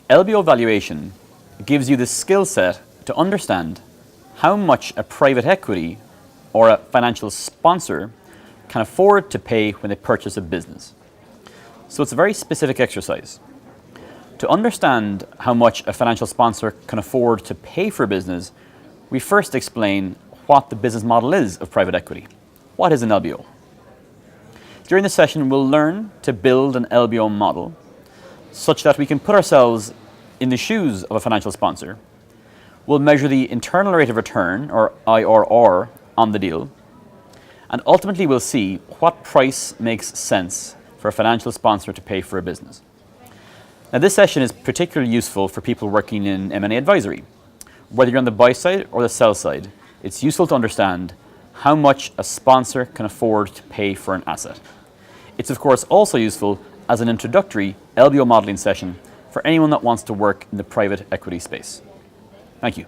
LBO valuation gives you the skill set to understand how much a private equity or a financial sponsor can afford to pay when they purchase a business. So it's a very specific exercise. To understand how much a financial sponsor can afford to pay for a business, we first explain what the business model is of private equity. What is an LBO? During this session, we'll learn to build an LBO model such that we can put ourselves in the shoes of a financial sponsor. We'll measure the internal rate of return, or IRR, on the deal. And ultimately, we'll see what price makes sense for a financial sponsor to pay for a business. Now, this session is particularly useful for people working in M&A advisory. Whether you're on the buy side or the sell side, it's useful to understand how much a sponsor can afford to pay for an asset. It's of course also useful as an introductory LBO modeling session for anyone that wants to work in the private equity space. Thank you.